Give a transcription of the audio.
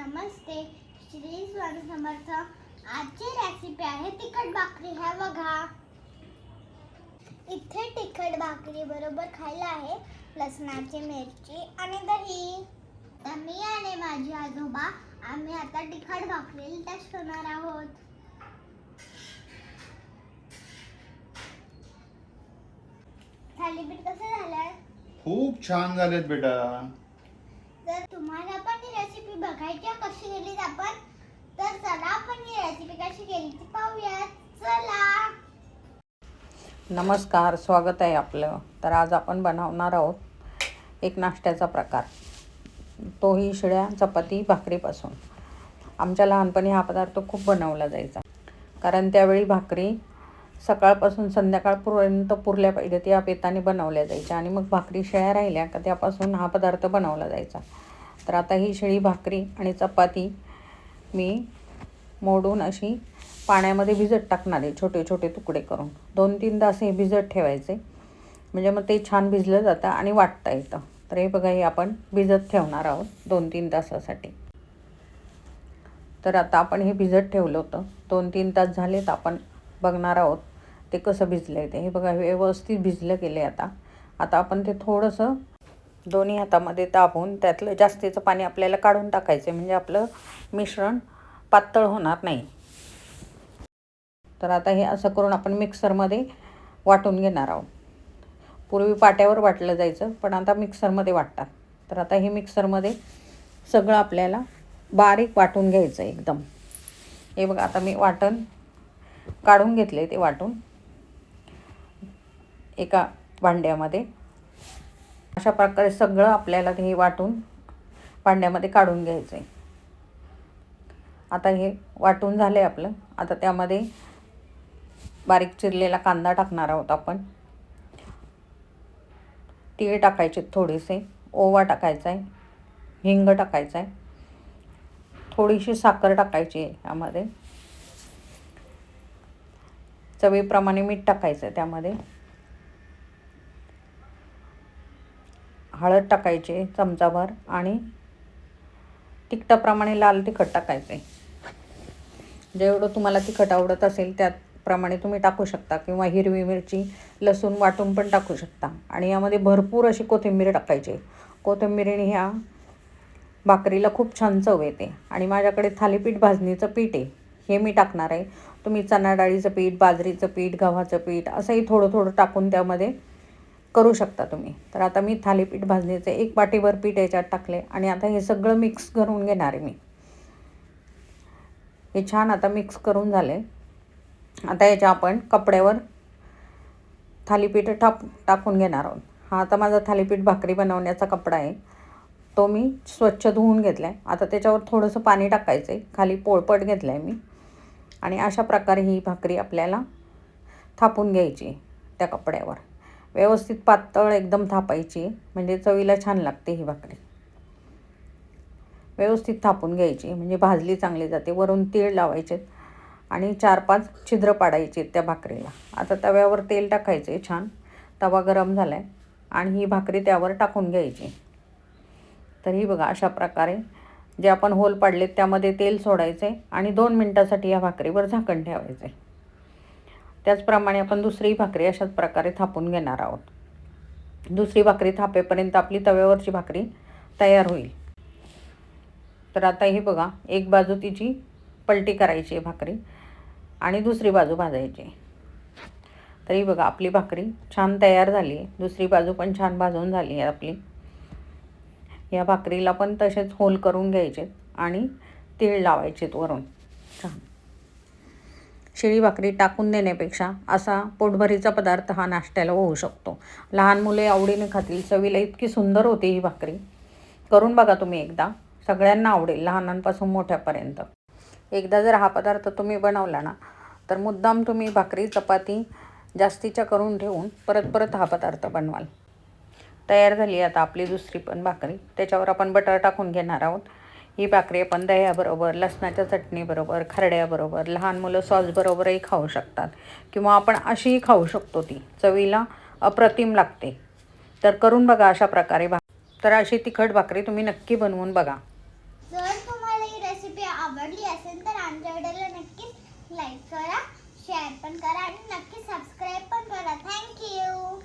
नमस्ते. श्री स्वामी समर्थ. आजची रेसिपी आहे तिखट भाकरी. ह्या बघा, इथे तिखट भाकरी बरोबर खायला आहे लसणाची मिरची आणि दही. तर मी आणि माझे आजोबा आम्ही आता तिखट भाकरी टेस्ट करणार आहोत. थालीपीठ कसं झालंय? खूप छान झालेत बेटा. जर तुम्हाला पण ही रेसिपी बघायची आहे कशी केली आपण, तर चला आपण ही रेसिपी कशी केली ती पाहूया. चला. नमस्कार, स्वागत आहे आपलं. तर आज आपण बनवणार आहोत एक नाश्त्याचा प्रकार, तोही शिळ्या चपाती भाकरीपासून. आमच्या लहानपणी हा पदार्थ खूप बनवला जायचा, कारण त्यावेळी भाकरी सकाळपासून संध्याकाळपर्यंत पुरल्या पाहिजे त्या बेताने बनवल्या जायच्या आणि मग भाकरी शिळ्या राहिल्या का त्यापासून हा पदार्थ बनवला जायचा. तर आता ही शिळी भाकरी आणि चपाती मी मोडून अशी पाण्यामध्ये भिजत टाकणार आहे, छोटे छोटे तुकडे करून. 2-3 तास हे भिजत ठेवायचे, म्हणजे मग ते छान भिजलं जातं आणि वाटता येतं. तर हे बघा, हे आपण भिजत ठेवणार आहोत 2-3 तासासाठी. तर आता आपण हे भिजत ठेवलं होतं, 2-3 तास झालेत. आपण बघणार आहोत ते कसं भिजलं आहे ते. हे बघा, व्यवस्थित भिजलं गेले. आता आपण ते थोडंसं दोन्ही हातामध्ये दाबून त्यातलं जास्तीचं पाणी आपल्याला काढून टाकायचं, म्हणजे आपलं मिश्रण पातळ होणार नाही. तर आता हे असं करून आपण मिक्सरमध्ये वाटून घेणार आहोत. पूर्वी पाट्यावर वाटलं जायचं, पण आता मिक्सरमध्ये वाटतात. तर आता हे मिक्सरमध्ये सगळं आपल्याला बारीक वाटून घ्यायचं एकदम. हे बघा, आता मी वाटण काढून घेतले. ते वाटून एका भांड्यामध्ये अशा प्रकारे सगळं आपल्याला ते वाटून भांड्यामध्ये काढून घ्यायचं आहे. आता हे वाटून झालं आहे आपलं. आता त्यामध्ये बारीक चिरलेला कांदा टाकणार आहोत आपण. तीळ टाकायचे थोडेसे, ओवा टाकायचा आहे, हिंग टाकायचा आहे, थोडीशी साखर टाकायची आहे यामध्ये, चवीप्रमाणे मीठ टाकायचं आहे त्यामध्ये, हळद टाकायची चमचाभर आणि तिखटाप्रमाणे लाल तिखट टाकायचं आहे. जेवढं तुम्हाला तिखट आवडत असेल त्याप्रमाणे तुम्ही टाकू शकता, किंवा हिरवी मिरची लसूण वाटून पण टाकू शकता. आणि यामध्ये भरपूर अशी कोथिंबीर टाकायची. कोथिंबीरीने ह्या भाकरीला खूप छान चव येते. आणि माझ्याकडे थालीपीठ भाजणीचं पीठ आहे, हे मी टाकणार आहे. तुम्ही चणा डाळीचं पीठ, बाजरीचं पीठ, गव्हाचं पीठ असंही थोडं थोडं टाकून त्यामध्ये करू शकता तुम्ही. तर आता मी थालीपीठ भाजणीचे 1 वाटीभर पीठ याच्यात टाकले आणि आता हे सगळं मिक्स करून घेणार आहे मी. हे छान आता मिक्स करून झाले. आता याच्या आपण कपड्यावर थालीपीठ टाकून घेणार आहोत. हा आता माझा थालीपीठ भाकरी बनवण्याचा कपडा आहे, तो मी स्वच्छ धुवून घेतला आहे. आता त्याच्यावर थोडंसं पाणी टाकायचं आहे, खाली पोळपट घेतला आहे मी. आणि अशा प्रकारे ही भाकरी आपल्याला थापून घ्यायची त्या कपड्यावर. व्यवस्थित पातळ एकदम थापायची, म्हणजे चवीला छान लागते ही भाकरी. व्यवस्थित थापून घ्यायची, म्हणजे भाजली चांगली जाते. वरून तीळ लावायचे आणि 4-5 छिद्र पाडायचे त्या भाकरीला. आता तव्यावर तेल टाकायचे. छान तवा गरम झाला आहे आणि ही भाकरी त्यावर टाकून घ्यायची. तर ही बघा, अशा प्रकारे जे आपण होल पाडलेत त्यामध्ये तेल सोडायचे आणि 2 मिनटासाठी या भाकरीवर झाकण ठेवायचे. त्याचप्रमाणे आपण दुसरी भाकरी अशाच प्रकारे थापून घेणार आहोत. दुसरी भाकरी थापेपर्यंत आपली तव्यावरची भाकरी तयार होईल. तर आता हे बघा, एक बाजू तिची पलटी करायची आहे भाकरी आणि दुसरी बाजू भाजायची. तर ही बघा, आपली भाकरी छान तयार झाली आहे. दुसरी बाजू पण छान भाजून झाली आहे आपली. या भाकरीला पण तसेच होल करून घ्यायचे आणि तीळ लावायचे वरून. छान शिळी भाकरी टाकून देण्यापेक्षा असा पोटभरीचा पदार्थ हा नाश्त्याला होऊ शकतो. लहान मुले आवडीने खातील. चवीला इतकी सुंदर होती ही भाकरी. करून बघा तुम्ही एकदा, सगळ्यांना आवडेल, लहानांपासून मोठ्यापर्यंत. एकदा जर हा पदार्थ तुम्ही बनवला ना, तर मुद्दाम तुम्ही भाकरी चपाती जास्तीच्या करून ठेवून परत परत हा पदार्थ बनवाल. तयार झाली आता आपली दुसरी पण भाकरी. त्याच्यावर आपण बटर टाकून घेणार आहोत. ही भाकरी आपण दह्याबरोबर, लसणाच्या चटणीबरोबर, खरड्याबरोबर, लहान मुलं सॉसबरोबरही खाऊ शकतात, किंवा आपण अशीही खाऊ शकतो. ती चवीला अप्रतिम लागते. तर करून बघा अशा प्रकारे तर अशी तिखट भाकरी तुम्ही नक्की बनवून बघा. जर तुम्हाला ही रेसिपी आवडली असेल तर आमच्या व्हिडिओला नक्कीच लाईक करा, शेअर पण करा आणि नक्की सबस्क्राईब पण करा. थँक्यू.